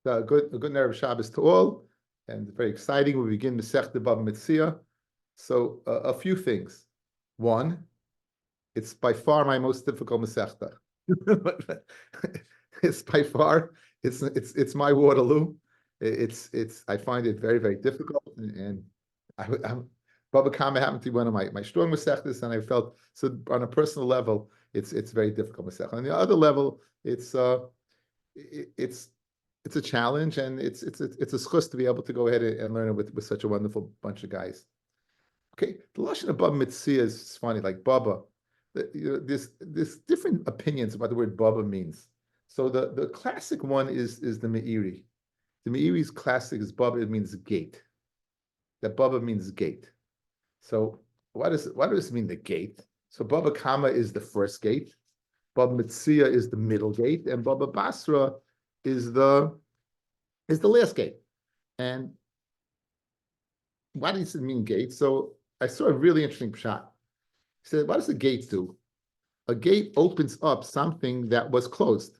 A good Erev Shabbos to all, and very exciting. We begin Masechta Bava Metzia. So a few things. One, it's by far my most difficult Masechta. It's by far it's my Waterloo. I find it very very difficult, and I'm Baba Kama happened to be one of my strong Masechtas, and I felt so on a personal level it's very difficult Masechta. On the other level, it's a challenge, and it's a schus to be able to go ahead and learn it with such a wonderful bunch of guys. Okay, the lashon of Baba Metzia is funny, like Baba. There's different opinions about the word Baba means. So the classic one is the Meiri. The Meiri's classic is Baba. It means gate. That Baba means gate. So what does it mean, the gate? So Baba Kama is the first gate. Baba Metzia is the middle gate, and Baba Basra is the last gate. And why does it mean gate? So I saw a really interesting shot. He said, what does a gate do? A gate opens up something that was closed.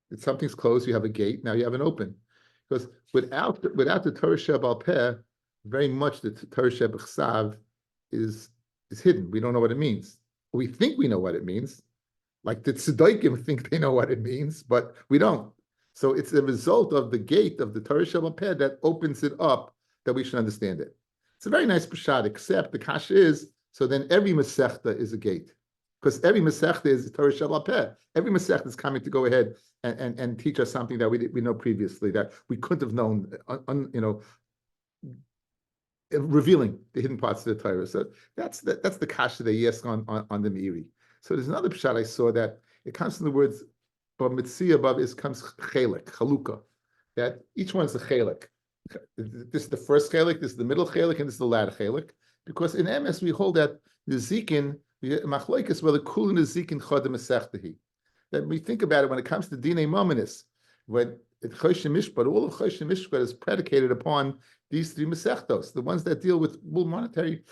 If something's closed, you have a gate, now you have an open. Because without the Torah Shebal Peh, very much the Torah Shebechsav is hidden. We don't know what it means. We think we know what it means. Like the Tzedaikim think they know what it means, but we don't. So it's the result of the gate of the Torah Shebal Peh that opens it up that we should understand it. It's a very nice pshat, except the kasha is, so then every Masechta is a gate. Because every Masechta is Torah Shebal Peh. Every Masechta is coming to go ahead and teach us something that we know previously, that we couldn't have known, revealing the hidden parts of the Torah. So that's the kasha they ask on the Meiri. So there's another pshat I saw that it comes from the words, but Metzia above comes chelik, chaluka, that each one's a chelik. This is the first chelik, this is the middle chelik, and this is the latter chelik. Because in MS we hold that the zikin, machlokes, whether kulin the zikin chodem esechtahi. That we think about it when it comes to dinei mominis, when Choshen Mishpat, all of Choshen Mishpat is predicated upon these three Masechtos, the ones that deal with monetary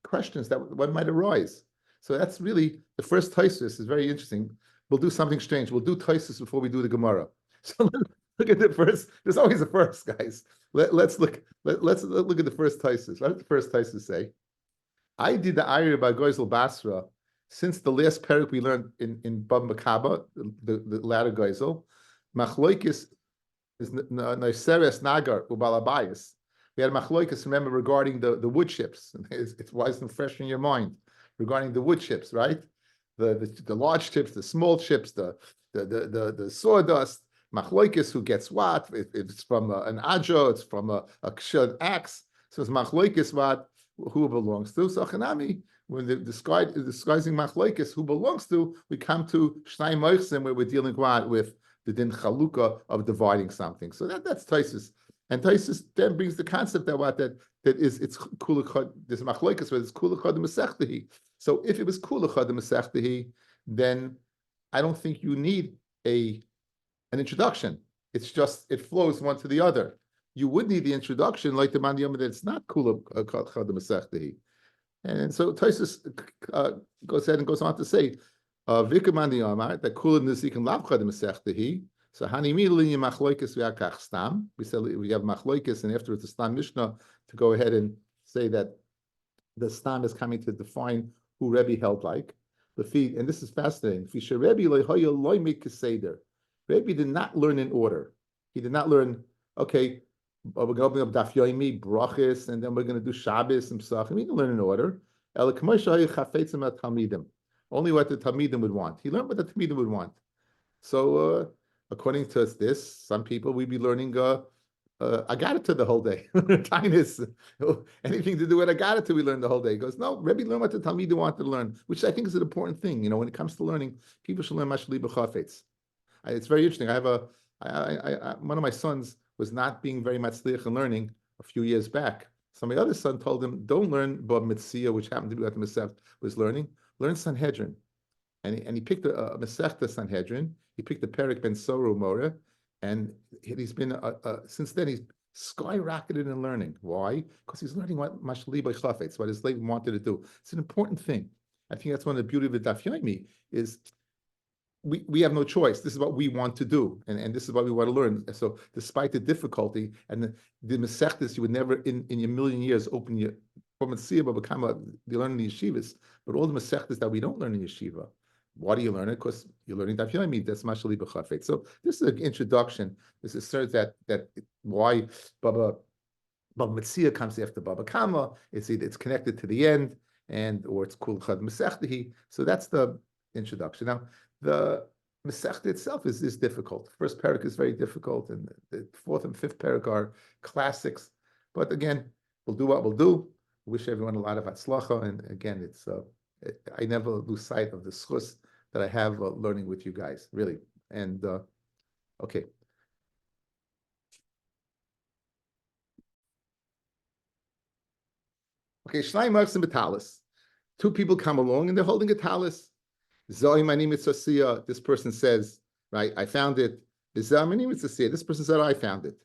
questions that one might arise. So that's really the first Taisus is very interesting. We'll do something strange. We'll do Taisus before we do the Gemara. So look at the first. There's always a first, guys. Let's look at the first Taisus. What did the first Taisus say? I did the Ayri by Goizel Basra since the last parak we learned in Bab Makaba, the latter Goizel. Machloikis is Noiseres Nagar Ubalabayas. We had Machloikis, remember, regarding the wood chips. It's wise and fresh in your mind regarding the wood chips, right? The large chips, the small chips, the sawdust. Machloikis, who gets what? If it's from an ajo, it's from a kshad axe. So it's Machloikis what who belongs to. So Chanami, when they're disguising Machloikis, who belongs to, we come to Shnai Moichsim, where we're dealing with the din chaluka of dividing something. So that's Taisus. And Taisus then brings the concept that it's kulachad, this Machloikis, where it's kulachad Masechtahi. So if it was kulachad Masechtahi, then I don't think you need an introduction. It's just, it flows one to the other. You would need the introduction, like the man Yom, that it's not kulachad Masechtahi. And so Taisus goes ahead and goes on to say, Vikaman Yomar, that kula nizikin lav chad Masechtahi. So Hanimi linya Machloikis v'akach stam. We said we have Machloikis, and afterwards the Stam Mishnah to go ahead and say that the Stam is coming to define who Rebbe held like. And this is fascinating. Rebbe did not learn in order. He did not learn, okay, we're going to open up Daf Yomi, brachis, and then we're going to do Shabbos and Psachim. He didn't learn in order. Only what the Talmidim would want. He learned what the Talmidim would want. So, according to this, some people we'd be learning Agadata the whole day. Tinus, anything to do with Agadata, we learn the whole day. He goes, no, Rebbe learned what the Talmidim wanted to learn, which I think is an important thing. When it comes to learning, people should learn Mashli B'chafetz. It's very interesting. I have one of my sons was not being very much sliach in learning a few years back. So my other son told him, don't learn Bab Metzia, which happened to be what the Masech was learning. Learn Sanhedrin. And he picked a Masechta Sanhedrin. He picked the Perik Ben Soru Mora. And he's been, since then, he's skyrocketed in learning. Why? Because he's learning what Mashli B'chafetz, what his lady wanted to do. It's an important thing. I think that's one of the beauty of the Daf Yomi is we have no choice. This is what we want to do, and this is what we want to learn. So, despite the difficulty and the mesechtes, you would never in your million years open your Metzia, but become you learn in the yeshivas. But all the mesechtes that we don't learn in yeshiva, why do you learn it? Because you're learning Daf Yomi. That's mashali b'chafet. So this is an introduction. This asserts that why Baba Metzia comes after Baba Kama. It's connected to the end, or it's Kul Chad Mesechtehi. So that's the introduction. Now the Masechta itself is difficult. The first parak is very difficult, and the fourth and fifth parak are classics. But again, we'll do what we'll do. Wish everyone a lot of hatzlacha. And again, I never lose sight of the schus that I have learning with you guys, really. And okay. Okay, Shnai Marsim B'talis. Two people come along and they're holding a talis. Zoe, my name is Sasiya. This person says, right, I found it. Zoe, my name is Sasiya. This person said, I found it.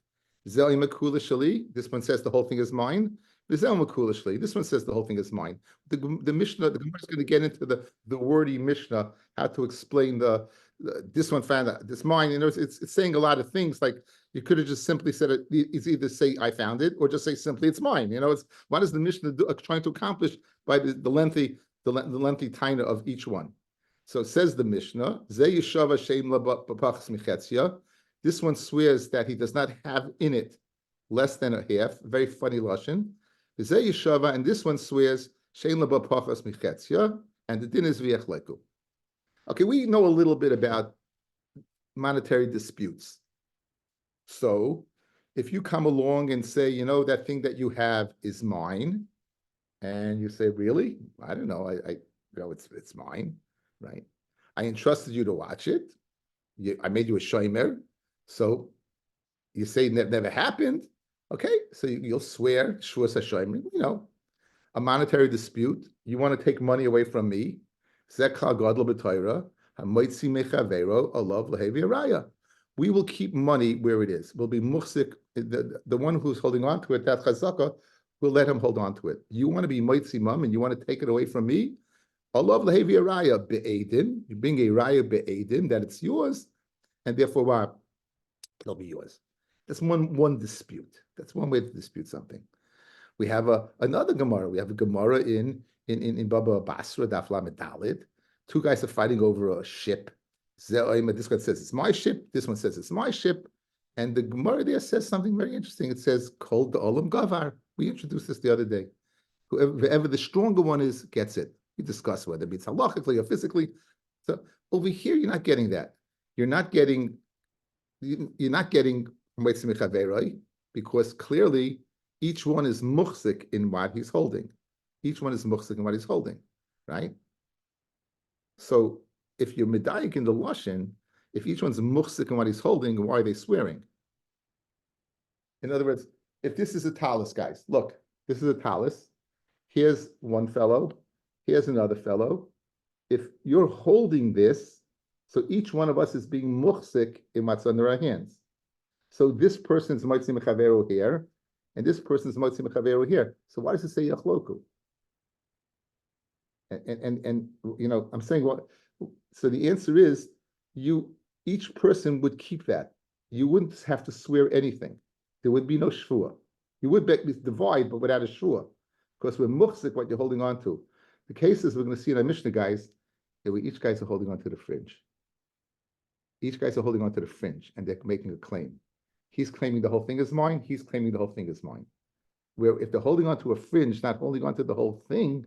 Zoe Makula Shali. This one says the whole thing is mine. Zoe Makula Shali. This one says the whole thing is mine. The Mishnah, the Gemara is going to get into the wordy Mishnah, how to explain this one found out, this mine. You know, it's saying a lot of things. Like you could have just simply said it. It's either say I found it or just say simply it's mine. You know, what is the Mishnah trying to accomplish by the lengthy taina of each one? So it says the Mishnah, this one swears that he does not have in it less than a half. Very funny lashon. And this one swears and the din is v'yechleku. Okay, we know a little bit about monetary disputes. So if you come along and say, you know, that thing that you have is mine, and you say, really? I don't know. I it's mine. Right? I entrusted you to watch it. I made you a shomer. So you say that never happened. Okay, so you'll swear, shvus hashomer, you know, a monetary dispute. You want to take money away from me. We will keep money where it is. We'll be muhsik. The one who's holding on to it, that chazaka, we'll let him hold on to it. You want to be moitzi mum and you want to take it away from me? Allah lehevi raya be'edin. You bring a raya be'edin that it's yours, and therefore what? It'll be yours. That's one dispute. That's one way to dispute something. We have another Gemara. We have a Gemara in Baba Basra Daf Lamed Daled. Two guys are fighting over a ship. This one says it's my ship. This one says it's my ship. And the Gemara there says something very interesting. It says Kol Da'olam Gavar. We introduced this the other day. Whoever the stronger one is gets it. We discuss whether it's halachically or physically. So over here, you're not getting that. You're not getting because clearly each one is muhsik in what he's holding. Each one is muhsik in what he's holding, right? So if you're medayik in the lashon, if each one's muhsik in what he's holding, why are they swearing? In other words, if this is a talis, guys, look, this is a talis. Here's one fellow. Here's another fellow. If you're holding this, so each one of us is being muhsik in what's under our hands. So this person's moitzi mechaveru here, and this person's moitzi mechaveru here. So why does it say yachloku? And you know, I'm saying what? So the answer is, each person would keep that. You wouldn't have to swear anything. There would be no shvua. You would divide, but without a shvua, because we're muhsik what you're holding on to. The cases we're going to see in our Mishnah, guys, each guys are holding on to the fringe. Each guys are holding on to the fringe, and they're making a claim. He's claiming the whole thing is mine. He's claiming the whole thing is mine. Where if they're holding on to a fringe, not holding on to the whole thing,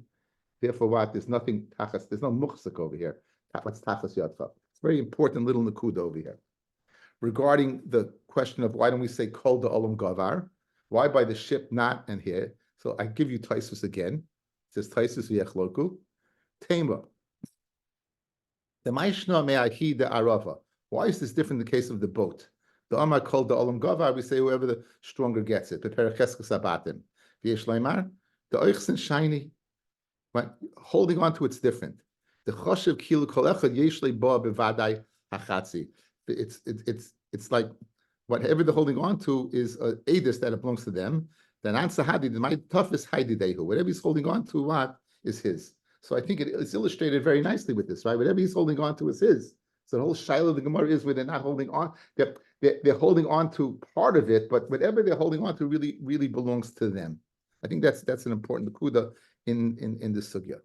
therefore what? There's nothing tachas. There's no muhsik over here. What's tachas yadcha? It's a very important little nakuda over here. Regarding the question of why don't we say kol da'olam gavar? Why by the ship not and here? So I give you Taisus again. It says Taisus v'yechloku. Tema. The Maishna me'ahi de arava. Why is this different in the case of the boat? The Amar called the Olam Gavar, we say whoever the stronger gets it. The Perecheskas V'yesh Leimar, the Oichsen shiny. But holding on to it's different. The Choshev Kilu Kol Echad Yesh Leibo Bevadai Hachatzi. It's like whatever they're holding on to is a edis that it belongs to them. Then Ansa Hadi, my toughest Haididehu. Whatever he's holding on to, what is his? So I think it's illustrated very nicely with this, right? Whatever he's holding on to is his. So the whole shiloh of the Gemara is where they're not holding on. They're holding on to part of it, but whatever they're holding on to really belongs to them. I think that's an important nakuda in the sugya.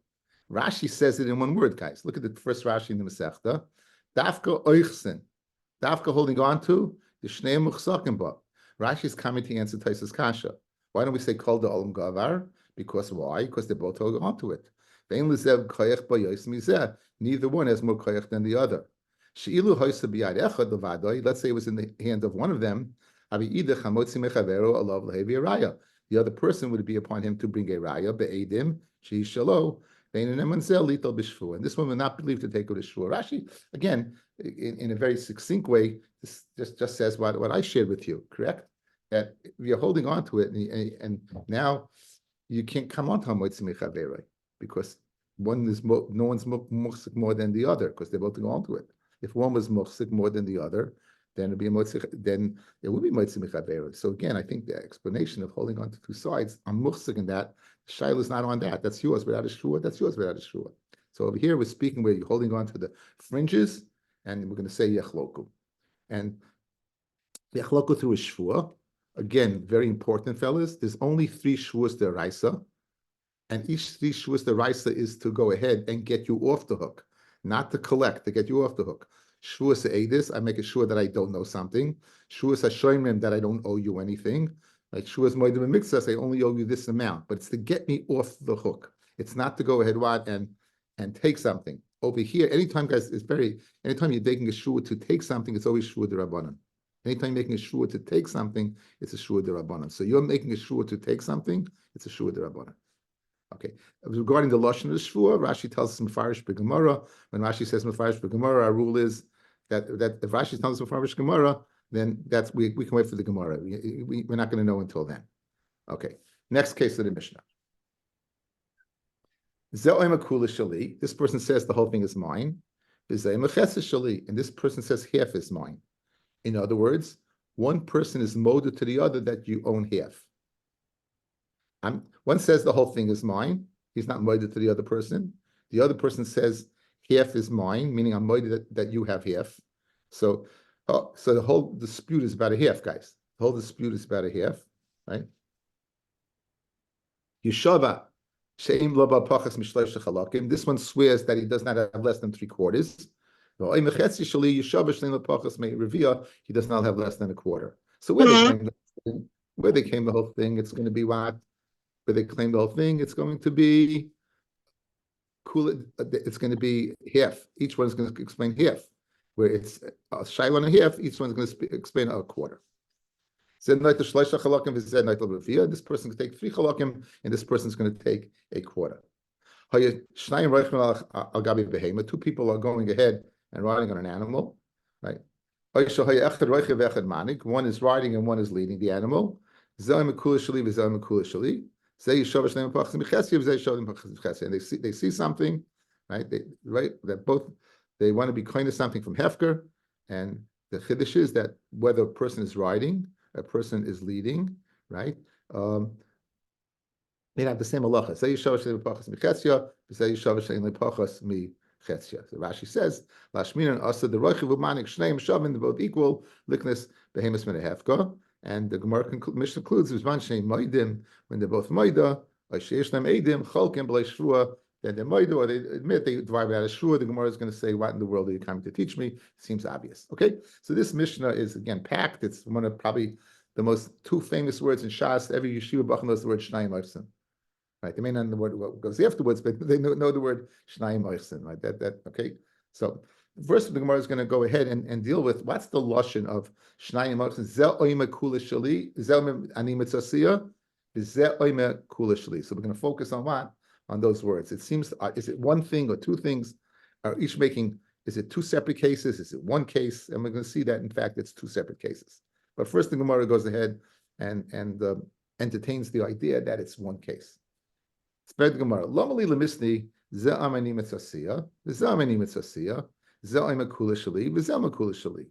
Rashi says it in one word, guys. Look at the first Rashi in the Masechta. Dafka oichsen. Dafka holding on to the shnei muchsakim ba. Rashi is coming to answer Taisa's kasha. Why don't we say kol da olam gavar? Because why? Because they're both holding on to it. Vein lezev koyach ba yos mizeh. Neither one has more koyach than the other. She'ilu hoysa biyad echad levadoi. Let's say it was in the hand of one of them. Avi idach hamotzi mechavero alav lehevi raya. The other person would be upon him to bring a raya be'edim she shalo. And this one will not believe to take her to shua. Rashi, again, in a very succinct way, this just says what I shared with you, correct? That you're holding on to it, and now you can't come on to Hamoitzi Mechaveroi because no one's muhsik more than the other because they're both going on to it. If one was muhsik more than the other, then it would be Moitzi Mechaveroi. So again, I think the explanation of holding on to two sides, I'm muhsik in that. Shaila is not on that. That's yours without a shua. That's yours without a shua. So over here, we're speaking where you're holding on to the fringes, and we're going to say yechloku. And yechloku through a shua. Again, very important, fellas. There's only 3 shuas deraisa, and each 3 shuas deraisa is to go ahead and get you off the hook, not to collect, to get you off the hook. Shuas eidis, I make a shua that I don't know something. Shuas hashoimrim, that I don't owe you anything. Like Shuas Moedim and Mixas, I only owe you this amount, but it's to get me off the hook. It's not to go ahead and take something. Over here, anytime, guys, anytime you're taking a shua to take something, it's always shua d'Rabbanan. Anytime you're making a shua to take something, it's a shua d'Rabbanan. So you're making a shua to take something, it's a shua d'Rabbanan. Okay. Regarding the lashon of the shua, Rashi tells us Mefarish b'Gemara. When Rashi says Mefarish b'Gemara, our rule is that if Rashi tells us Mefarish Gemara, then we can wait for the Gemara. We're not going to know until then. Okay. Next case of the Mishnah. This person says the whole thing is mine. And this person says half is mine. In other words, one person is moded to the other that you own half. One says the whole thing is mine. He's not moded to the other person. The other person says half is mine, meaning I'm moded that you have half. So the whole dispute is about a half, guys. The whole dispute is about a half, right? Yeshava, she'im lo ba'pachas mishlosh chalakim. This one swears that he does not have less than 3/4. He does not have less than a quarter. So where they claim the whole thing, it's going to be what? Where they claim the whole thing, it's going to be cool. It's going to be half. Each one is going to explain half. Where it's a shaila and a half, each one is going to explain a quarter. This person can take 3 chalakim, and this person is going to take a quarter. 2 people are going ahead and riding on an animal, right? One is riding and one is leading the animal. And they see something, right? They want to be kind of something from Hefker, and the chiddush is that whether a person is riding, a person is leading, right? They have the same halacha. So Rashi says, "Lashminan asa the roichiv umanik shneim shavin, they're both equal. Likness behemus min hefka." And the Gemara Mishnah concludes, "V'zman shneim moedim, when they're both moeda, or sheish them edim cholkim b'lei shvua." Then they're moeda, or they admit they drive it out of shvua. The Gemara is going to say, "What in the world are you coming to teach me?" It seems obvious. Okay, so this Mishnah is again packed. It's one of probably the most 2 famous words in Shas. Every yeshiva bachur knows the word shnayim oifsim. Right, they may not know what goes afterwards, but they know the word shnayim oifsim. Right, that okay. So first, the Gemara is going to go ahead and deal with what's the lashon of shnayim oifsim. Zel oime kula shali, zel ani mitzasiya, zel oime kula shali. So we're going to focus on what? On those words. It seems, is it one thing or 2 things? Are each making? Is it 2 separate cases? Is it 1 case? And we're going to see that in fact it's 2 separate cases. But first, the Gemara goes ahead and entertains the idea that it's 1 case. Spread the Gemara. Lomali lemisni ze amani mitzasiya, ze amani mitzasiya, ze oime kula shali, ze oime kula shali.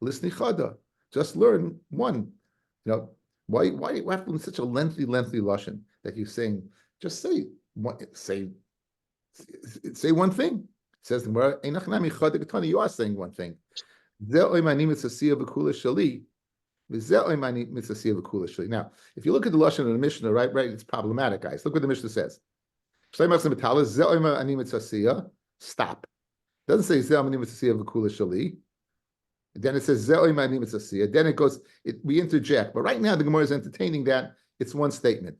Lisni chada. Just learn 1. You know why you have to learn such a lengthy lashon that you're saying? Just say 1 thing. Says the Gemara, you are saying one thing. Now, if you look at the Lashon of the Mishnah, right, it's problematic, guys. Look what the Mishnah says. Stop. It doesn't say then it says then it goes, we interject. But right now the Gemara is entertaining that it's one statement.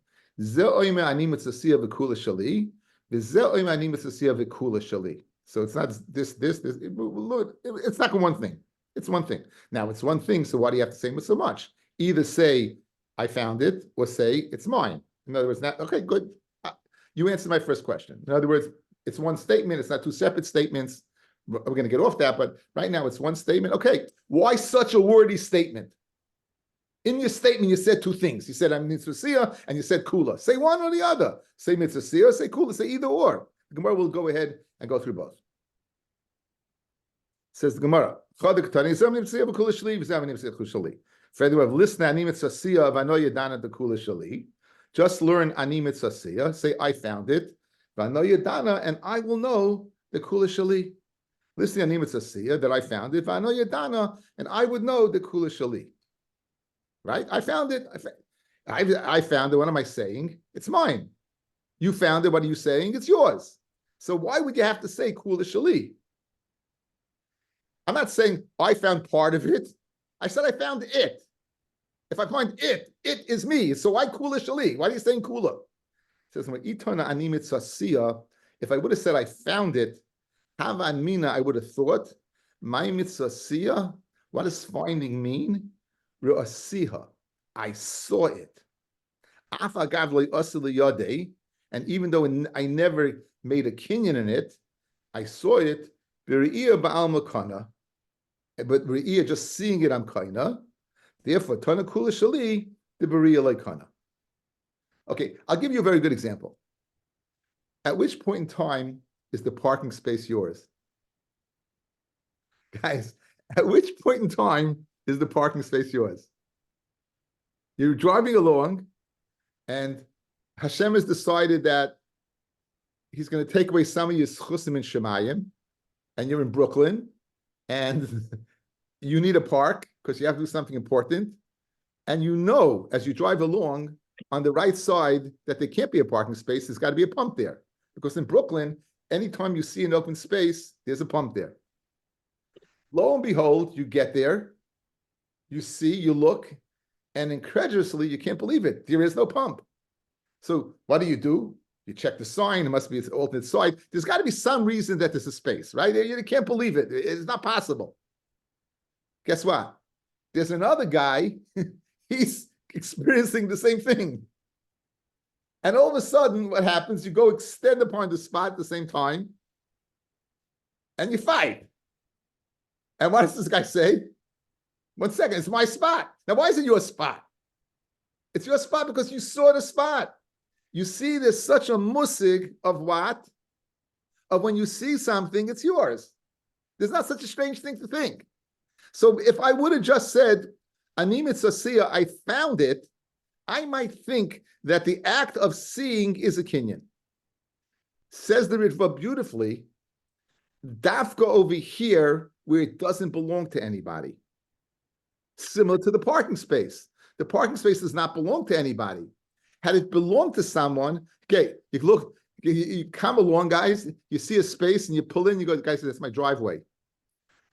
So it's not this. It's not one thing. It's one thing. Now it's one thing. So why do you have to say so much? Either say I found it or say it's mine. In other words, not okay. Good. You answered my first question. In other words, it's one statement. It's not two separate statements. We're going to get off that, but right now it's one statement. Okay, why such a wordy statement? In your statement, you said two things. You said I'm mitzvah and you said kula. Say one or the other. Say mitzvah, say kula. Say either or. The Gemara will go ahead and go through both. Says the Gemara. Further, I've listened ani mitzvah of ano yadana the kula shali. Just learn ani mitzvah. Say I found it. V'ano yadana, and I will know the kula shali. Listen, ani mitzvah that I found it. V'ano yadana, and I would know the kula shali. Right? I found it. I found it. What am I saying? It's mine. You found it. What are you saying? It's yours. So why would you have to say kula shali? I'm not saying I found part of it. I said I found it. If I find it, it is me. So why kula shali? Why are you saying kula? It says, if I would have said I found it, hava mina, I would have thought, my mitzvah, what does finding mean? Ru'asiha, I saw it. And even though I never made a kinyan in it, I saw it. But Re'iyah, just seeing it, I'm kaina. Therefore, Tana Kula Shali, the Bariya like kana. Okay, I'll give you a very good example. At which point in time is the parking space yours? Guys, at which point in time is the parking space yours? You're driving along, and Hashem has decided that He's going to take away some of your schusim and shemayim, and you're in Brooklyn, and you need a park because you have to do something important, and you know as you drive along on the right side that there can't be a parking space. There's got to be a pump there, because in Brooklyn, anytime you see an open space, there's a pump there. Lo and behold, you get there, you see, you look, and incredulously, you can't believe it. There is no pump. So what do? You check the sign. It must be an alternate side. There's got to be some reason that there's a space, right? You can't believe it. It's not possible. Guess what? There's another guy. He's experiencing the same thing. And all of a sudden, what happens? You go extend upon the spot at the same time, and you fight. And what does this guy say? 1 second, it's my spot. Now, why is it your spot? It's your spot because you saw the spot. You see, there's such a musig of what? Of when you see something, it's yours. There's not such a strange thing to think. So if I would have just said, Ani mitzvah, I found it, I might think that the act of seeing is a kinyan. Says the Ritva beautifully, dafka over here, where it doesn't belong to anybody. Similar to the parking space. The parking space does not belong to anybody. Had it belonged to someone, okay, you look, you come along, guys, you see a space and you pull in, you go, guys, that's my driveway.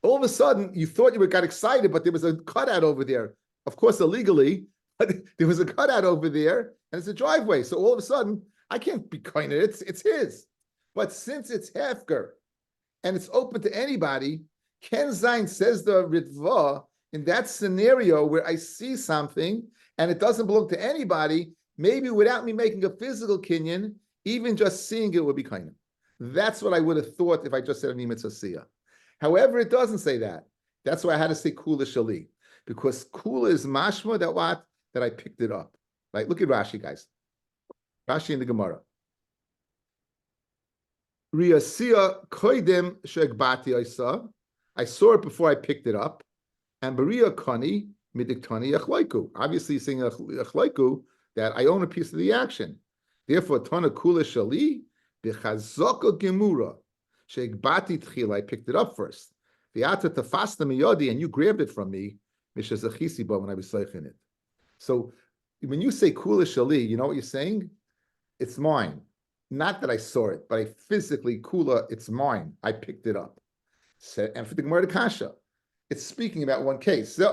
All of a sudden, you thought you got excited, but there was a cutout over there. Of course, illegally, but there was a cutout over there, and it's a driveway. So all of a sudden, I can't be kind of it. It's his. But since it's hefker, and it's open to anybody, Ken Zain says the Ritva, in that scenario where I see something and it doesn't belong to anybody, maybe without me making a physical kinyan, even just seeing it would be kind of. That's what I would have thought if I just said Ani mitzvah. However, it doesn't say that. That's why I had to say kula shali, because kula is mashma that what? That I picked it up. Right? Look at Rashi, guys. Rashi in the Gemara. Riyasiya koidem shegbati I saw it before I picked it up. And Bariya Kani Midiktani Yachlaiku. Obviously, saying Yachlaiku that I own a piece of the action. Therefore, Tana Kula Shali Bechazaka Gemura. Shegbati tchila, I picked it up first. V'ata tafasta miyodi, and you grabbed it from me. Mishazachisi ba when I was seichen it. So when you say kula shali, you know what you're saying? It's mine. Not that I saw it, but I physically kula. It's mine. I picked it up. And for the Gemara Kasha, it's speaking about one case. It's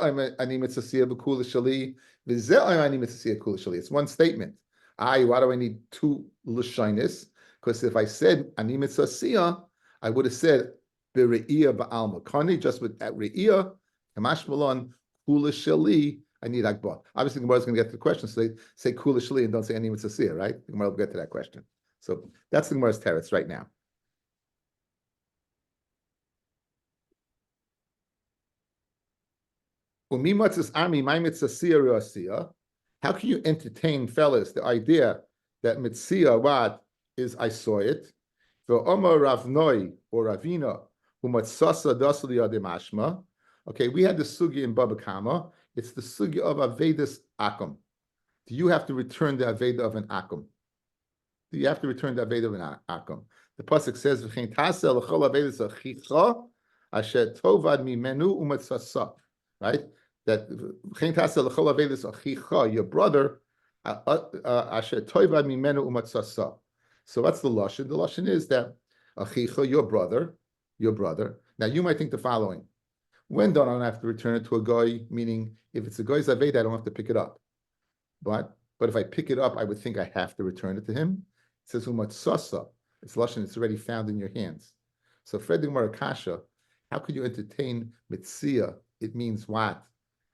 one statement. Why do I need two lashonis? Because if I said ani mitzasiyah, I would have said bere'iyah ba'alma kani, just with that re'iyah, kamash malon kula shali. I need akbar. Obviously, the Gemara is going to get to the question. So they say kula shali and don't say ani mitzasiyah, right? The Gemara will get to that question. So that's the Gemara's teretz right now. How can you entertain, fellas, the idea that Metzia what is I saw it? For Omar Ravnoi or Ravina, Umatsasa Dasli Adimashma. Okay, we had the sugi in Baba Kama. It's the sugi of Avedas Akum. Do you have to return the Aveda of an Akum? Do you have to return the Aveda of an Akum? The pasuk says, "V'chein tasel l'chol Avedas achicha asher tovad mimenu umatsasa." Right? That your brother, asher toivad mimenu umatzasa. So what's the lashon? The lashon is that achicha, your brother. Now you might think the following: when don't I have to return it to a guy? Meaning, if it's a guy's aveda, I don't have to pick it up. But if I pick it up, I would think I have to return it to him. It says umatzasa. It's lashon. It's already found in your hands. So Fred Gemara Kasha, how could you entertain Metzia? It means what?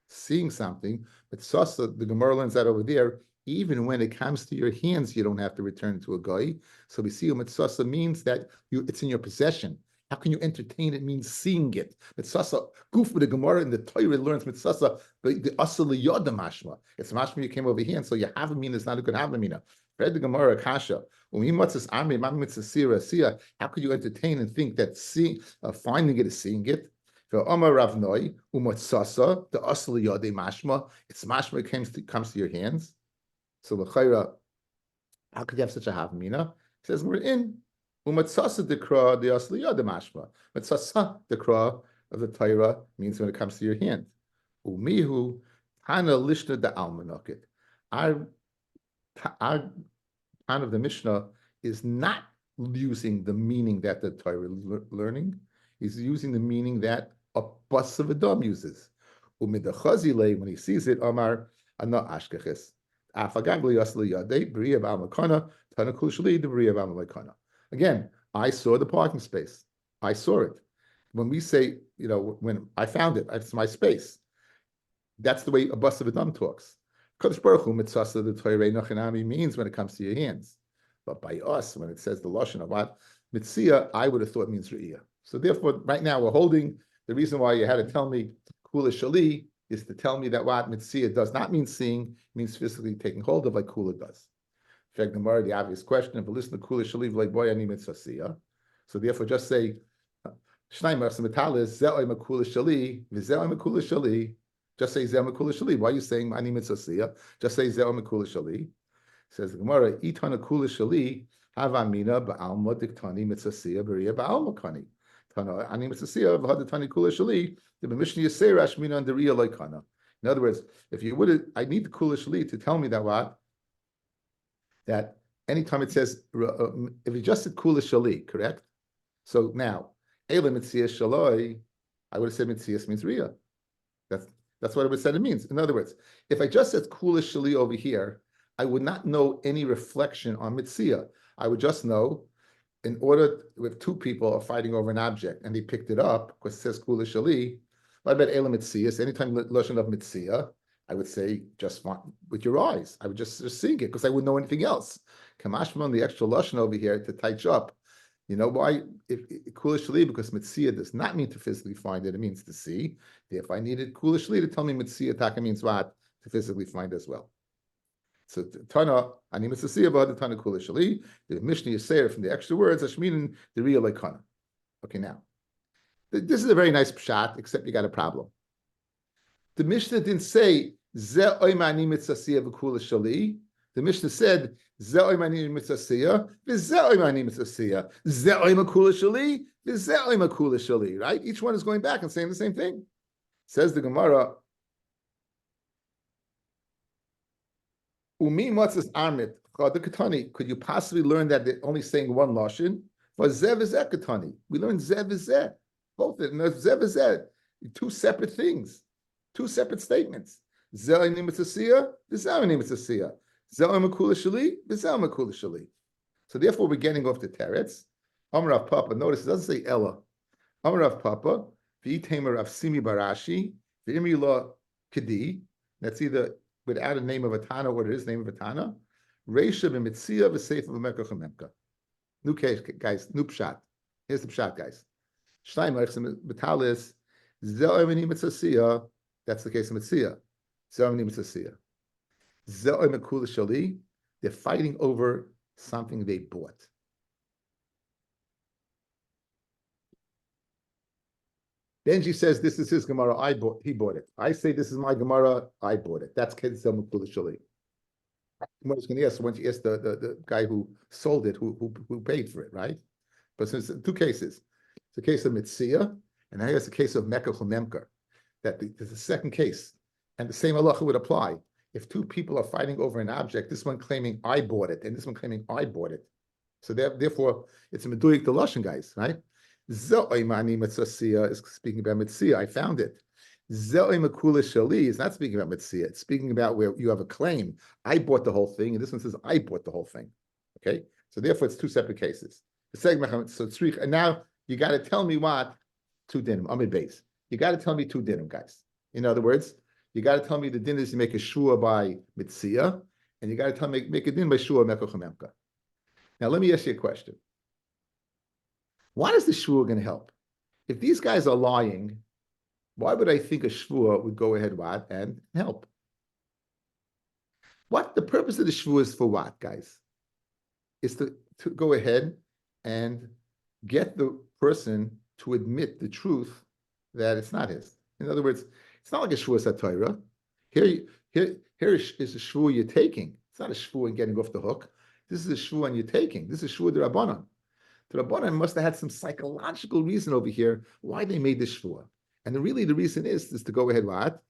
Seeing something, but Sasa, the Gemara learns that over there, even when it comes to your hands, you don't have to return it to a guy. So we see Sasa means that it's in your possession. How can you entertain it? Means seeing it. Mitzasa, goof with the Gemara and the Torah learns Mitzasa, the asal yoda mashma. It's mashma you came over here, and so you have a mina, it's not a good have a mina. Read the Gemara Kasha. How could you entertain and think that finding it is seeing it? For Omar Ravnoi, Umatsasa, the asli yade mashma, it's mashma comes to your hands. So l'chayra, how could you have such a havmina? He says we're in Umatsasa dekra the asli yade mashma. Matsasa dekra of the Torah means when it comes to your hand. Umihu hana lishna da almanokit. Our Tan of the Mishnah is not using the meaning that the Torah is learning. He's using the meaning that a bus of Adam uses. When he sees it, Amar, Ana Ashkechis. Again, I saw the parking space. I saw it. When we say, when I found it, it's my space. That's the way a bus of Adam talks. Kodesh Baruch Hu mitzvah the Torah nachinami means when it comes to your hands. But by us, when it says the lashon of what Metzia, I would have thought means re'iyah. So therefore, right now we're holding the reason why you had to tell me kula shali is to tell me that what Metzia does not mean seeing, means physically taking hold of like kula does. In fact, the obvious question, if you listen to kula shali like boy ani mitzvah. So therefore, just say shnayim metalis ze'oy makula shali v'ze'oy makula shali. Just say ze'oy makula shali. Why are you saying ani mitzvah? Just say ze'oy makula shali. Says the Gemara, itana kula shali havamina ba'alma diktani mitzvah b'riya ba'alma kani. In other words, if you would, I need the kula shali to tell me that what? That anytime it says, if you just said kula shali, correct? So now, Eila Metzia shaloi, I would have said Metzias means Riyah. That's what I would have said it means. In other words, if I just said kula shali over here, I would not know any reflection on Metzia. I would just know, in order, if two people are fighting over an object and they picked it up, because it says kula shali, what about Elam Mitzias? Anytime lashon of Metzia, I would say just with your eyes. I would just seeing it because I wouldn't know anything else. Kamashman, the extra lashon over here to touch up. You know why? If kula shali, because Metzia does not mean to physically find it; it means to see. If I needed kula shali to tell me Metzia, taka means what? To physically find as well. So Tana, ani mitzvah the Tana kula shali. The Mishnah Yisrael from the extra words, Ashminin the real lekana. Okay, now this is a very nice pshat, except you got a problem. The Mishnah didn't say ze oima ani mitzvah v'kula shali. The Mishnah said, Ze'oim ani mitzasiya, v'ze'oim ani mitzasiya, ze'oim akula shali, v'ze'oim akula shali, right? Each one is going back and saying the same thing. Says the Gemara, Umi matzas armit, katani. Could you possibly learn that they're only saying one lashon? Zev v'zeh katani. We learned zev v'zeh. Both of them. Zev v'zeh. Two separate things. Two separate statements. Zev ani mitzasiya, v'zev ani mitzasiya. Ze'oim akula shali, v'ze'oim akula shali. So therefore, we're getting off the teretz. Amar Rav Papa. Notice it doesn't say Ella. Amar Rav Papa. V'itamer Rav Simi Barashi. V'imri la kedi. That's either without a name of a Tana or it is name of a Tana. Reisha b'Metzia v'Seif v'Mekach v'Memka. New case, guys. New pshat. Here's the pshat, guys. Shtayim lechsim b'talis. Ze'oim ani mitzasiya. That's the case of Metzia. Ze'oim ani mitzasiya. Ze'oim akula shali. They're fighting over something they bought. Benji says this is his Gemara. He bought it. I say this is my Gemara. I bought it. That's Ze'oim akula shali. Gemara's going to ask once you ask the guy who sold it, who paid for it, right? But since two cases, it's a case of Metzia, and now here's a case of Mekach Memker. There's a second case, and the same halacha would apply. If two people are fighting over an object, this one claiming I bought it, and this one claiming I bought it. So therefore, it's a Meduik the Lashon, guys, right? Ze'oim ani mitzasiya is speaking about Metzia. I found it. Ze'oim akula shali is not speaking about Metzia. It's speaking about where you have a claim. I bought the whole thing, and this one says I bought the whole thing. Okay, so therefore it's two separate cases. So and now you got to tell me what two dinim. Amid base. You got to tell me two dinim, guys. In other words, you got to tell me the din is you make a shua by Metzia, and you got to tell me make a din by shua mekach memka. Now let me ask you a question. Why is the shua going to help? If these guys are lying, why would I think a shvua would go ahead and help? What the purpose of the shvua is for what, guys? Is to go ahead and get the person to admit the truth that it's not his. In other words, it's not like a shvua satira. Here is a shvua you're taking. It's not a shvua and getting off the hook. This is a shvua and you're taking. This is shvua de Rabbanan. The Rabbanan must have had some psychological reason over here why they made this shvua. And the reason is to go ahead, what?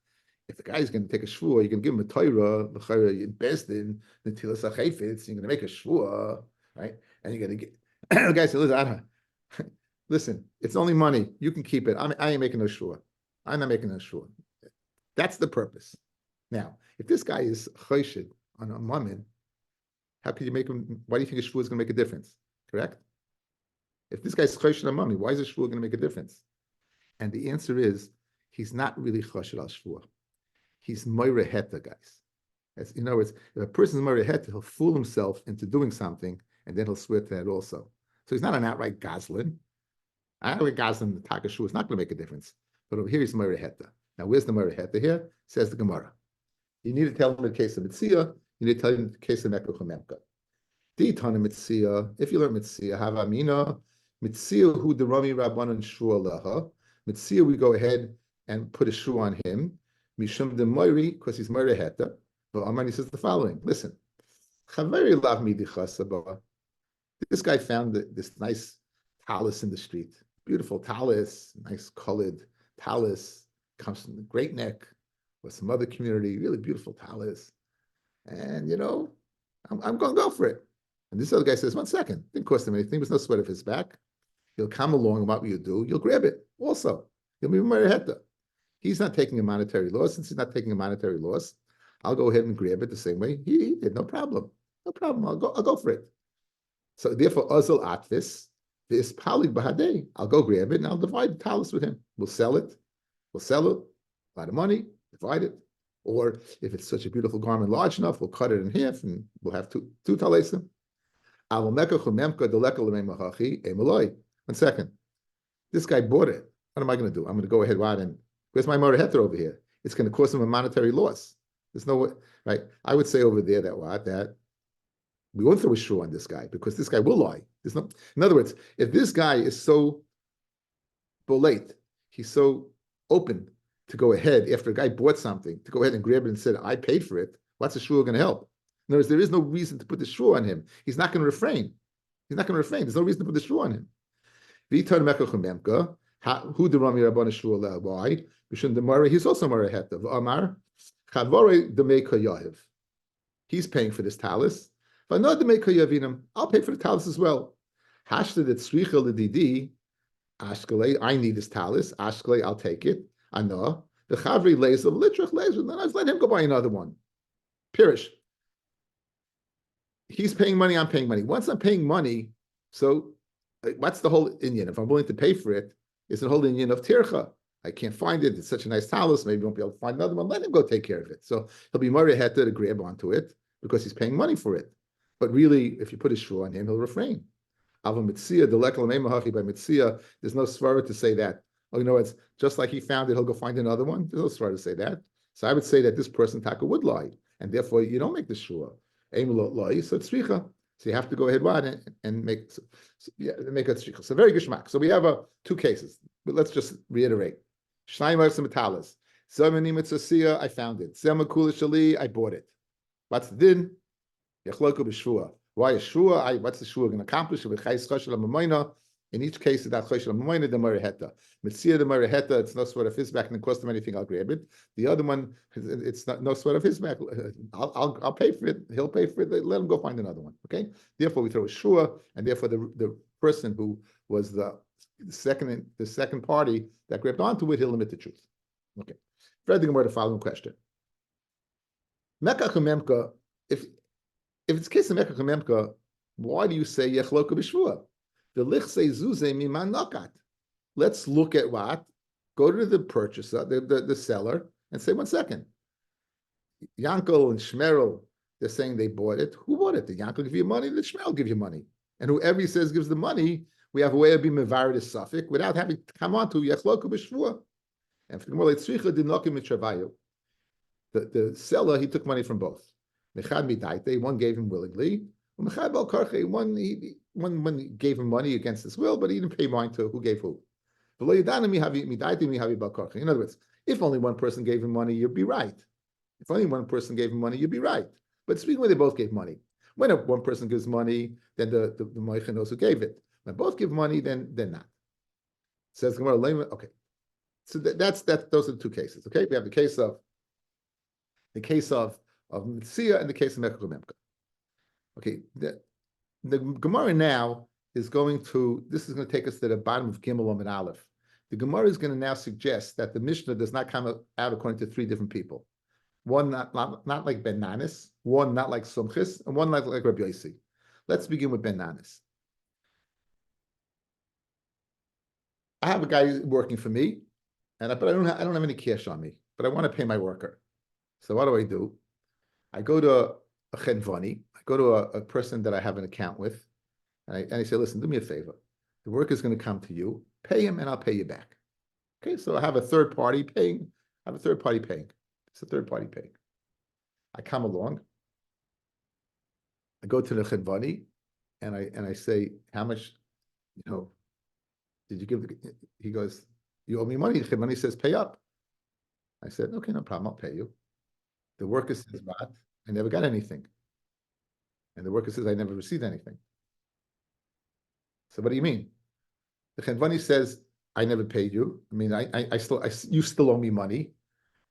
If the guy is going to take a shvua, you can give him a Torah, you invest in the Tilas HaChayfetz, you're going to make a shvua, right? And you're going to get, the guy said, listen, it's only money. You can keep it. I ain't making no shvua. I'm not making no shvua. That's the purpose. Now, if this guy is chayshid on a mammon, how could you make him, why do you think a shvua is going to make a difference? Correct? If this guy's chayshid on a mammon, why is a shvua going to make a difference? And the answer is, he's not really chashir al shvua. He's moira heta, guys. In other words, if a person's moira heta, he'll fool himself into doing something, and then he'll swear to that also. So he's not an outright goslin. Outright goslin, the taka shvua is not going to make a difference. But over here, he's moira heta. Now, where's the moira heta here? Says the Gemara. You need to tell him the case of Metzia. You need to tell him the case of Mekach Memka. Ditana Metzia. If you learn Metzia, have Amina. Metzia hu derami rabbanon shua leha. Metzia, we go ahead and put a shoe on him. Mishum de moiri, because he's moira heta. But Amani says the following. Listen. Chaveri lav midi chasaba. This guy found this nice talus in the street. Beautiful talus, nice colored talus. Comes from the Great Neck or some other community. Really beautiful talus. And, I'm going to go for it. And this other guy says, 1 second. Didn't cost him anything. There's no sweat off his back. He'll come along, and what will you do? You'll grab it also. He'll be mariheta. He's not taking a monetary loss. Since he's not taking a monetary loss, I'll go ahead and grab it the same way he did. No problem. No problem. I'll go for it. So therefore, Azal Atvis, this Pali Bahadeh, I'll go grab it and I'll divide the talus with him. We'll sell it. A lot of money, divide it. Or if it's such a beautiful garment, large enough, we'll cut it in half and we'll have two talesim. 1 second. This guy bought it. What am I going to do? I'm going to go ahead and where's my motor heter over here? It's going to cost him a monetary loss. There's no way, right? I would say over there that we won't throw a shoe on this guy because this guy will lie. In other words, if this guy is so bolate, he's so open to go ahead after a guy bought something, to go ahead and grab it and said, I paid for it, what's the shul going to help? In other words, there is no reason to put the shua on him. He's not going to refrain. He's not going to refrain. There's no reason to put the shua on him. V'yitar mekach memka. Who the Rami Rabbana shua? Why? He's also Mara Heta. Amar Chavore Demei Kayav. He's paying for this talis. I'll pay for the talis as well. Hashta that Sricha Ledidi, Ashkele, I need this talis. Ashkele, I'll take it. I know. The Chavri lays of Litrach lays, then I let him go buy another one. Pirish. He's paying money, I'm paying money. Once I'm paying money, so what's the whole Indian? If I'm willing to pay for it, it's the whole Indian of Tircha. I can't find it. It's such a nice talis. Maybe you won't be able to find another one. Let him go take care of it. So he'll be Mari Heta to grab onto it because he's paying money for it. But really, if you put a shua on him, he'll refrain. Ava Metzia, the lekal meimahachi by Metzia. There's no svara to say that. Oh, you know, it's just like he found it, he'll go find another one. There's no svara to say that. So I would say that this person taka would lie, and therefore you don't make the shua. Aim lie, so it's tzricha. So you have to go ahead and make make a tzricha. So very gishmak. So we have two cases, but let's just reiterate. Shnayim some metalas. Zemani mitzasiya, I found it. Zemakula shali, I bought it. What's the din? Yachloku b'shua. Why is shua? What's the shua going to accomplish? In each case, that chayshel amoyna the mariheta. Metzia the mariheta. It's no sweat of his back, and it cost him anything. I'll grab it. The other one, it's not no sweat of his back. I'll pay for it. He'll pay for it. Let him go find another one. Okay. Therefore, we throw a shua, and therefore the person who was the second party that grabbed onto it, he'll admit the truth. Okay. Further, the following question: Mekach Memka, if it's a case of Mekach Memka, why do you say Yechloka b'shvua? The lich say Zuze miman nakat. Let's look at what? Go to the purchaser, the seller, and say, 1 second. Yankel and Shmerel, they're saying they bought it. Who bought it? Did Yankel give you money? Did Shmerel give you money? And whoever he says gives the money, we have a way of being mevarid suffix without having to come on to Yechloka b'shvua. And for the more like Tzricha dinokim mitravayu. The seller, he took money from both. One gave him willingly. One gave him money against his will, but he didn't pay mind to who gave who. In other words, if only one person gave him money, you'd be right. If only one person gave him money, you'd be right. But speaking when they both gave money. When one person gives money, then the Moicha knows who gave it. When both give money, then they're not. Says Gemara, okay. So that's those are the two cases. Okay, we have the case of Metzia and the case of Mekach Memka. Okay, the Gemara now is going to take us to the bottom of Gimel and Aleph. The Gemara is going to now suggest that the Mishnah does not come out according to three different people. One not like Ben Nanis, one not like Sumchis, and one like Rabbi Yossi. Let's begin with Ben Nanis. I have a guy working for me, but I don't have any cash on me, but I want to pay my worker. So what do? I go to a chenvani, I go to a person that I have an account with, and I say, listen, do me a favor. The worker is going to come to you, pay him, and I'll pay you back. Okay, so I have a third party paying. It's a third party paying. I come along, I go to the chenvani, and I say, how much, did you give? He goes, you owe me money. The chenvani says, pay up. I said, okay, no problem, I'll pay you. The worker says, what? I never got anything. And the worker says, I never received anything. So what do you mean? The chenvani says, I never paid you. I mean, you still owe me money.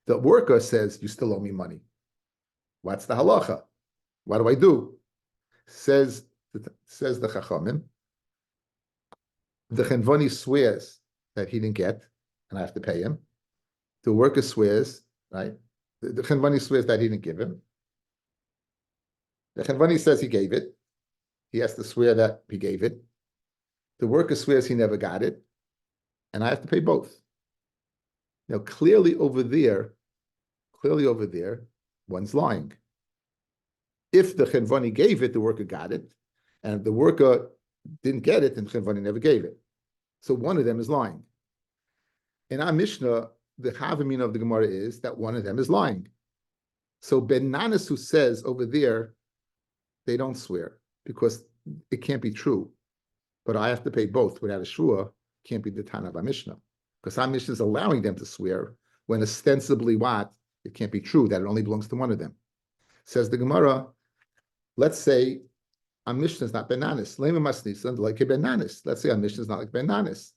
The worker says, you still owe me money. What's the halacha? What do I do? Says the Chachamim. The chenvani swears that he didn't get, and I have to pay him. The worker swears, right? The chenvani swears that he didn't give him. The chenvani says he gave it. He has to swear that he gave it. The worker swears he never got it, and I have to pay both. Now, clearly over there, one's lying. If the chenvani gave it, the worker got it, and if the worker didn't get it, then the chenvani never gave it. So one of them is lying. In our Mishnah, the Havamina of the Gemara is that one of them is lying. So Ben Nanas, who says over there, they don't swear because it can't be true. But I have to pay both without a shua, can't be the Tana of our Mishnah. Because our Mishnah is allowing them to swear when ostensibly what? It can't be true that it only belongs to one of them. Says the Gemara, let's say our Mishnah is not benanis. Lema masnisan like a benanis. Let's say our Mishnah is not like benanis.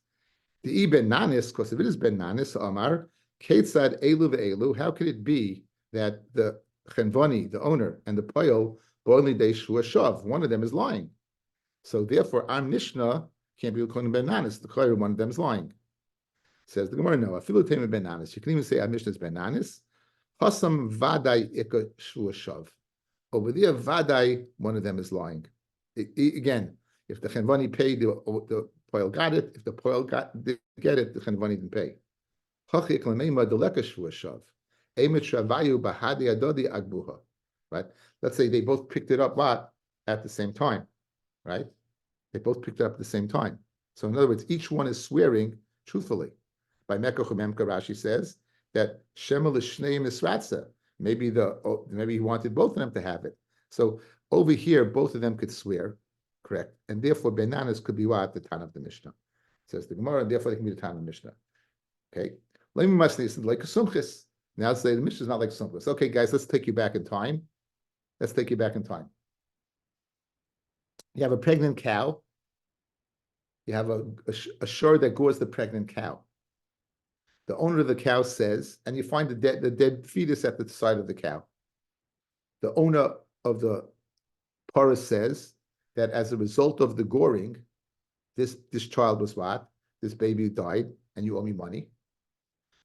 The benanis, because if it is benanis, Amar, Ketzad elu ve'elu, how could it be that the chenvani, the owner, and the poyel, boili de shua shav, one of them is lying? So therefore, our Mishnah can't be according to benanis. The clear one of them is lying. Says the Gemara, no. Afilu tema benanis. You can even say our Mishnah is benanis. Hasam vadai ika shua shav. Over there, vadai, one of them is lying. Again, if the chenvani paid, the poil got it. If the poil didn't get it, the chenvani didn't pay. Right? Let's say they both picked it up at the same time. Right? They both picked it up at the same time. So in other words, each one is swearing truthfully. By Mekoch Memka, Rashi says that Shemel Shneim Isratza. Maybe he wanted both of them to have it. So over here, both of them could swear, correct? And therefore, benanas could be what? The Tan of the Mishnah. Says the Gemara, and therefore they can be the Tan of the Mishnah. Okay? Let me listen like a sumchis. Now say the Mishnah is not like sumchis. Okay, guys, let's take you back in time. Let's take you back in time. You have a pregnant cow. You have a shore that gores the pregnant cow. The owner of the cow says, and you find the dead fetus at the side of the cow. The owner of the parah says that as a result of the goring, this child was what? This baby died, and you owe me money.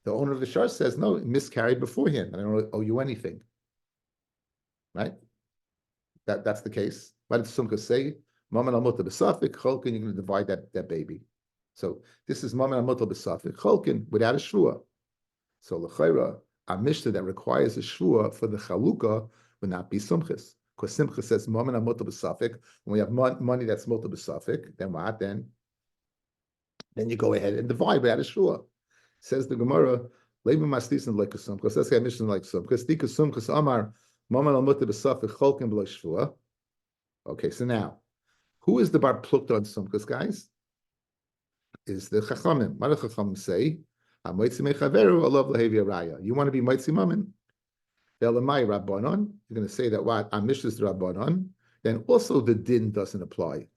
The owner of the shar says, no, it miscarried beforehand, and I don't owe you anything. Right? That's the case. What did Sumka say? Maman al-muta b'safik, cholkin, you're going to divide that baby. So this is Maman al-muta b'safik, cholkin, without a shvua. So l'chayra, a mishnah that requires a shvua for the chalukah would not be sumchis. Because Simcha says Maman al-muta b'safik. When we have money that's muta b'safik, then what? Then you go ahead and divide without a shvua. Says the Gemara, Leiba maslisin like a sumchis. Let's say a mishnah like sumchis. Dika sumchis amar Maman al-muta b'safik, cholkin b'lo shvua. Okay, so now, who is the bar plucked on sumchis, guys? Is the chachamim. What do chachamim say? You want to be Metzia Mammon? You're going to say that what? Amish is Rabbanon. Then also the din doesn't apply.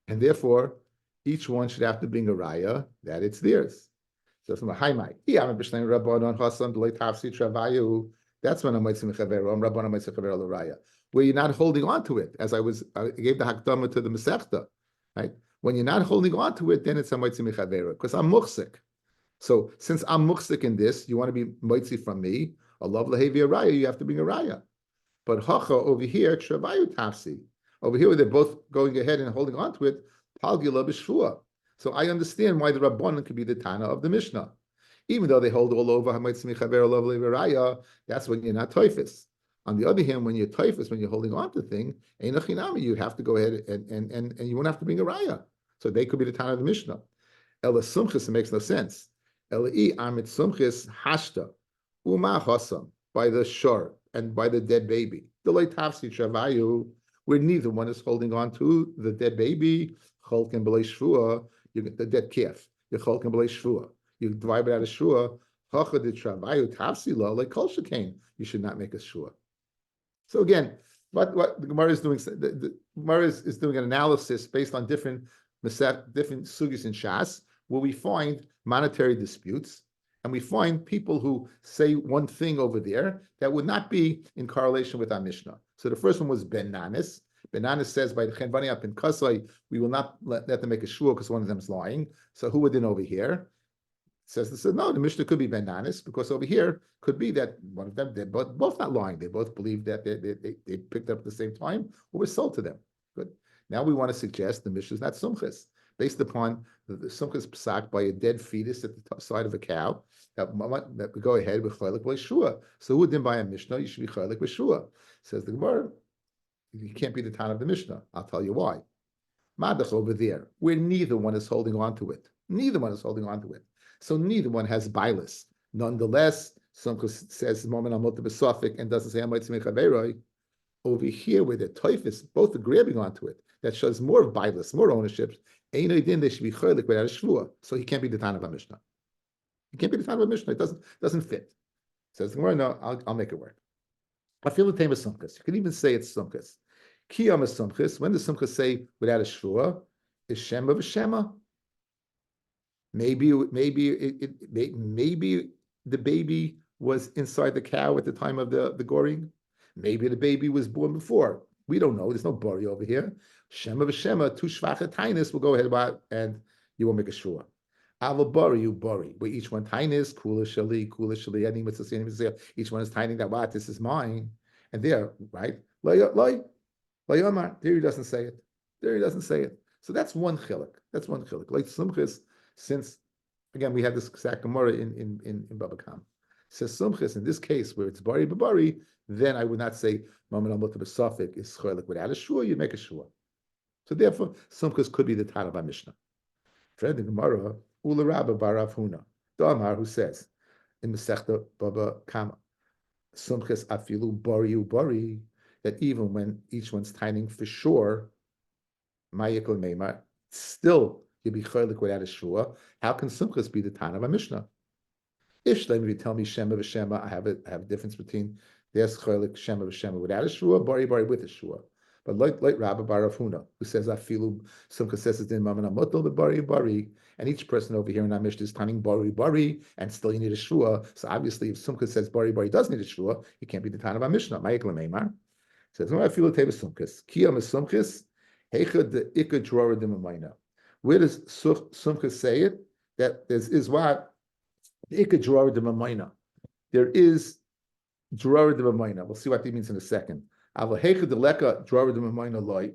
And therefore, each one should have to bring a raya that it's theirs. So from a haimai, that's when I'm Metzia Mechavero. I'm Rabbanon Metzia Mechavero l'raya. Where you're not holding on to it, I gave the hakdama to the Masechta, right? When you're not holding on to it, then it's a Metzia Mechavero, because I'm muchsik. So since I'm muchsik in this, you want to be Metzia from me, Allah lahevi a raya, you have to bring a raya. But hacha over here, travayu tafsi. Over here, where they're both going ahead and holding on to it, palgila b'shvua. So I understand why the Rabbanon could be the Tana of the Mishnah. Even though they hold all over, that's when you're not toifus. On the other hand, when you're toifus, when you're holding on to thing, you have to go ahead and you won't have to bring a raya. So they could be the Tana of the Mishnah. Ela sumchis, it makes no sense. Ela amit sumchis hashta uma hasam, by the shore and by the dead baby. Delay tafsi travayu, where neither one is holding on to the dead baby. Cholken b'lei shvua, you get the dead calf. You cholken b'lei shvua. You divide it out of shvua. Hacha de travayu tafsi lo like kol shekain. You should not make a shvua. So again, what the Gemara is doing, the Gemara is doing an analysis based on different sugis in Shas, where we find monetary disputes, and we find people who say one thing over there that would not be in correlation with our Mishnah. So the first one was Ben Nanis. Ben Nanis says by the Chenvani up in Kasai, we will not let them make a shul because one of them is lying. So who would in over here? Says this, no, the Mishnah could be Ben Nanis, because over here could be that one of them, they're both not lying. They both believe that they picked up at the same time or were sold to them. Good. Now we want to suggest the Mishnah is not sumchis, based upon the sumchis psak by a dead fetus at the side of a cow, that we go ahead with chaylik b'shua. So who didn't buy a Mishnah? You should be chaylik b'shua. Says the Gemara, you can't be the Tana of the Mishnah. I'll tell you why. Madach over there, where neither one is holding on to it. Neither one is holding on to it. So neither one has bilis. Nonetheless, Sumchus says moment al b'safik and doesn't say Metzia Mechavero. Over here, where the toifis both are grabbing onto it, that shows more bilis, more ownership. Ain't din they should be chaylik without a shvua. So he can't be the Tana of a Mishnah. He can't be the Tana of a Mishnah. It doesn't fit. Says the Gemara, no, I'll make it work. I feel the tame sumchus. You can even say it's sumchus. Kiyam is sumchus. When does sumchus say without a shua? Is shema v'shema? Maybe the baby was inside the cow at the time of the goring. Maybe the baby was born before. We don't know. There's no bari over here. Shema v'shema, two shvacha tainis will go ahead about and you will make a shua. Ava bari, you bari. Where each one tainis, kula shali, any mitzvah, each one is tiny that what this is mine. And there, right? There he doesn't say it. There he doesn't say it. So that's one chilik. That's one chilik. Like sumchis, since again we have this exact Gemara in Baba Kama. Says sumchis in this case where it's bari b'bari, then I would not say maman al mutar b'safik is chilik without a shua. You make a shua. So therefore, sumchis could be the Tana of Mishnah. Fred the Gemara ula Rabbi barav Huna the Amar who says in Masechta Baba Kama sumchis afilu bari that even when each one's timing for sure, ma'yikol meimar, still you'd be chaylik without a shua. How can sumchus be the Tana of a Mishnah? If you tell me shema v'shema, I have a difference between there's chaylik shema v'shema without a shua, bari with a shua. But like Rabbi Barav Huna, who says afilu sumchus says it's in maman amotel the bari, and each person over here in our Mishnah is timing bari, and still you need a shua. So obviously, if sumchus says bari does need a shua, it can't be the Tana of a Mishnah. Ma'yikol meimar. Says, no, I feel the table sumchis. Kiyam is sumchis. Heichad the ikad drawer de mamayna. Where does sumchis say it? That there is what the ikad drawer de mamayna. There is drawer de mamayna. We'll see what that means in a second. Ava heichad the leka drawer de mamayna loy.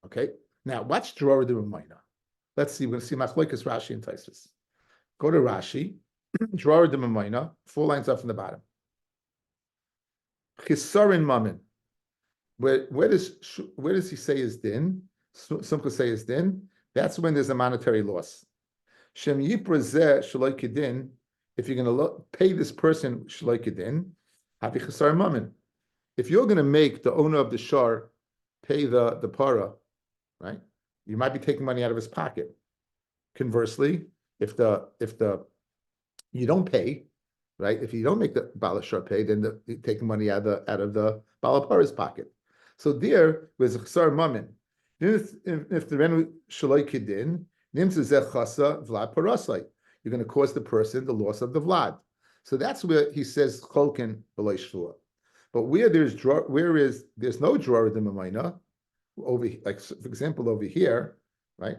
Okay. Now, what's drawer de mamayna? Let's see. We're going to see machlokas Rashi and Tosfos. Go to Rashi. Drawer de mamayna. 4 lines up from the bottom. Chisarin mamin. Where does he say is din? Some say is din. That's when there's a monetary loss. Shem yiprazeh shaloi kedin. If you're going to pay this person shaloi kedin, havi chasar mamin. If you're going to make the owner of the shar pay the para, right? You might be taking money out of his pocket. Conversely, if you don't pay, right? If you don't make the Baal Shar pay, then you're taking money out of the Baal Para's pocket. So there was a chasar mamin. If the renu shaloi kedin, nimtzu zeh chasa vlad parasai. You're going to cause the person the loss of the vlad. So that's where he says cholkin b'loi shvua. But where there's no drawer of the mamayna, over like for example over here, right,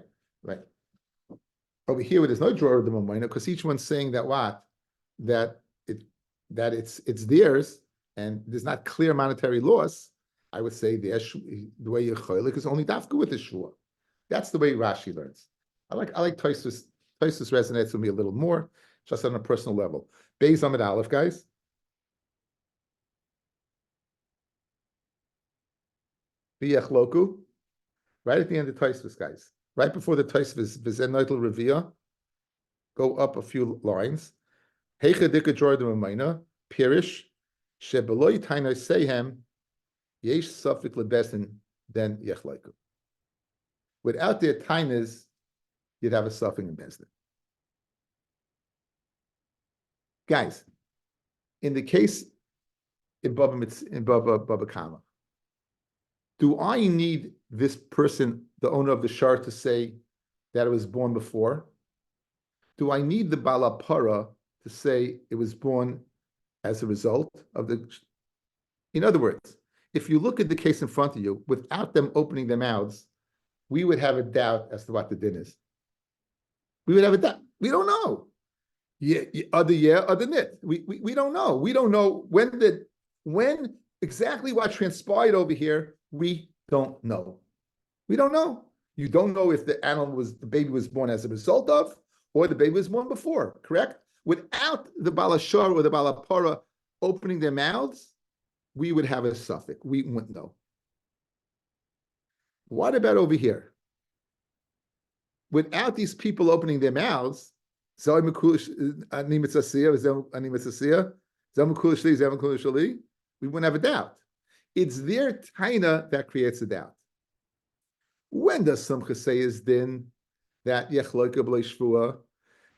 over here where there's no drawer of the mamayna, because each one's saying that it's theirs and there's not clear monetary loss. I would say the way you're cholik is only dafka with the shua. That's the way Rashi learns. I like Tosfos. Tosfos resonates with me a little more, just on a personal level. Beis Amid Aleph, guys. V'yechloku, right at the end of Tosfos, guys. Right before the Tosfos, v'zen noitel revia. Go up a few lines. Heicha dika jordim amayna pirish shebeloi tainai sehem. Yesh suffik lebesin then yechlaiku. Without their tainas, you'd have a suffering in besin. Guys, in the case in Baba Kama, do I need this person, the owner of the shar, to say that it was born before? Do I need the balapara to say it was born as a result of the? In other words, if you look at the case in front of you, without them opening their mouths, we would have a doubt as to what the din is. We would have a doubt. We don't know. Other nit. We don't know. We don't know when exactly what transpired over here. We don't know. We don't know. You don't know if the baby was born as a result of, or the baby was born before. Correct? Without the balashar or the balapara opening their mouths, we would have a suffix. We wouldn't know. What about over here? Without these people opening their mouths, we wouldn't have a doubt. It's their taina that creates a doubt. When does Simcha say is din that yechloika b'lei shvua?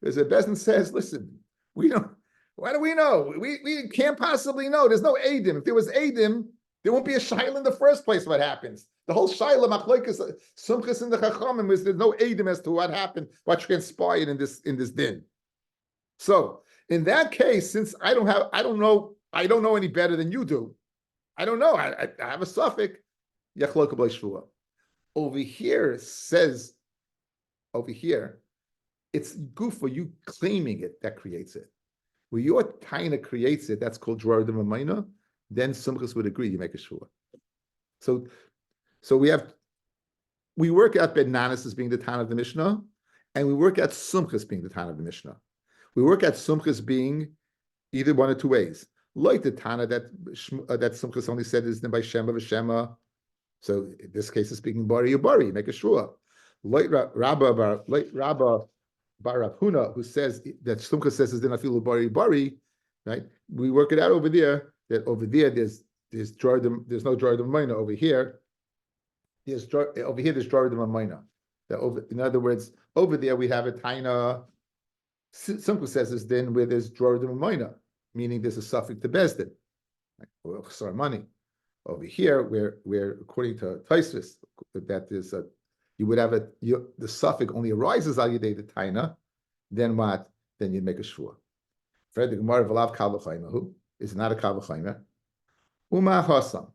Because the Bezdin says, listen, we don't Why do we know? We can't possibly know. There's no Adim. If there was Adim, there won't be a Shaila in the first place. What happens? The whole Shaila Machlokes Sumchus in the Chachamim is there's no Adim as to what happened, what transpired in this din. So in that case, since I don't know any better than you do. I don't know. I have a suffix. Yachlok b'lei shvua. Over here says, it's gufa, you claiming it that creates it. Where your taina creates it, that's called drar d'mamayna. Then Sumchus would agree, you make a shvua. So we work out Bednanis as being the Tana of the Mishnah, and we work out Sumchus being the Tana of the Mishnah. We work out Sumchus being either one of two ways. Like the Tana that Sumchus only said is by Shema v'Shema. So in this case, it's speaking Bari or Bari, make a shvua. Like Rabbi Bar Rav Huna, who says that Sumchus says is Dinafilu Bari Bari, right? We work it out over there. That over there there's no Jordan Mina. Over here there's Jordan Mina. In other words, over there we have a Taina. Sumchus says is then where there's Jordan Mina, meaning there's a suffix to Bezdin, like money. Over here, where according to Tosfos, that is you would have the suffix only arises al yedei the taina, then what? Then you'd make a shvua. Fred the Gemara v'lav kal v'chaymahu is not a kal v'chayma. Uma hasam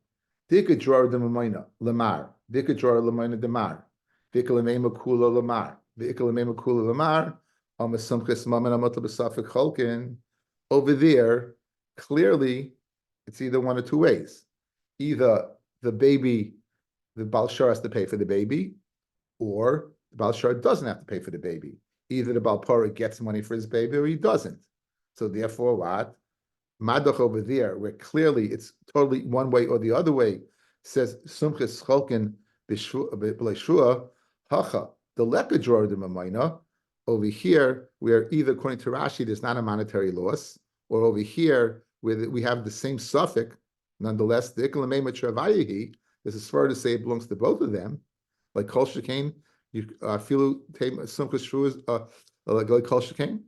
dika drar d'mamayna lemar dika drar l'mayna demar dika l'meima kula lemar dika l'meima kula lemar am esumchis mamen amotla b'safik cholkin. Over there, clearly, it's either one or two ways. Either the Baal Shar has to pay for the baby, or the Baal Shar doesn't have to pay for the baby. Either the Baal Pora gets money for his baby or he doesn't. So therefore, what? Madach over there, where clearly it's totally one way or the other way, says Sumchis Cholkin B'Leishua Hacha, the Leka Dror de Mamayna. Over here, where either according to Rashi, there's not a monetary loss, or over here, where we have the same suffix. Nonetheless, the Ikalamei Matravayihi, this is far to say it belongs to both of them. Like Kol Shekain, you feel Sumchus Shvuas, like Kol Shekain.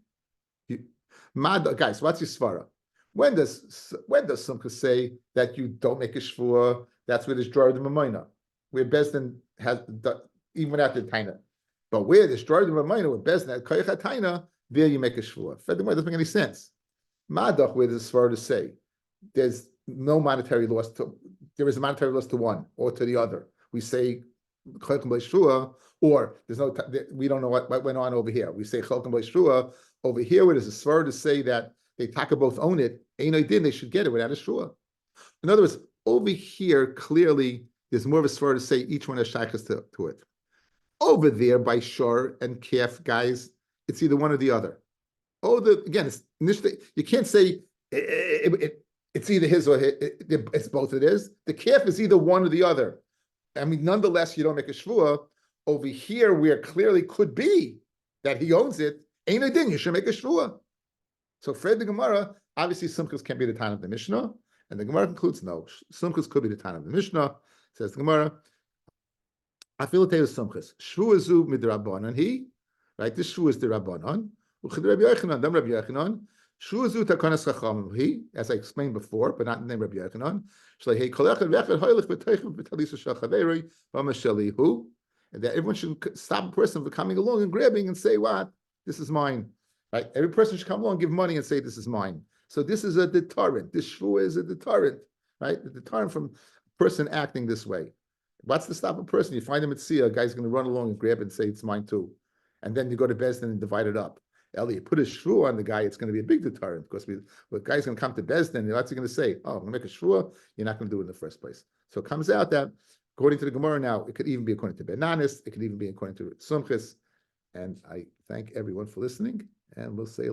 Guys, what's your svara? When does Sumchus say that you don't make a shvua? That's where there's drar d'mamayna, where Bezdin has even without the taina. But where there's drar d'mamayna, where Bezdin has koyach taina, there you make a shvua. Furthermore, it doesn't make any sense. Madach, where there's svara to say there's no monetary loss there is a monetary loss to one or to the other. We say cholkim b'shvua, or there's no. We don't know what went on over here. We say cholkim b'shvua. Over here, where there's a svar to say that they taka both own it, ain't they should get it without a shvua. In other words, over here clearly there's more of a svar to say each one has shaykhs to it. Over there by shor and kef, guys, it's either one or the other. Again, you can't say it's either his or his, it's both it is. The kef is either one or the other. I mean, nonetheless, you don't make a shvua. Over here, where clearly could be that he owns it, ain't a din, you should make a shvua. So Fred the Gemara, obviously Sumchus can't be the time of the Mishnah, and the Gemara concludes, no, Sumchus could be the time of the Mishnah. Says the Gemara, I feel it is Sumchus. Shvua zu midrabanan he, right? This shvua is the Rabbanon. Uchid Rabbi Yochanan, Dam Rabbi Yochanan. Shvua zu takanas chacham he, as I explained before, but not in the name Rabbi Yochanan. Shlei hey kolechad vechad hoylech v'teichim v'talisa shachaveri v'amashelihu. And that everyone should stop a person from coming along and grabbing and say, what? This is mine. Right? Every person should come along, give money and say, this is mine. So this is a deterrent. This shvua is a deterrent, right? A deterrent from a person acting this way. What's to stop a person? You find a Metzia, a guy's going to run along and grab it and say, it's mine too. And then you go to Bezdin and divide it up. Eli, you put a shvua on the guy, it's going to be a big deterrent because the guy's going to come to Bezdin, what's he going to say? Oh, I'm going to make a shvua. You're not going to do it in the first place. So it comes out that according to the Gemara now, it could even be according to Benanis, it could even be according to Sumchus. And I thank everyone for listening, and we'll say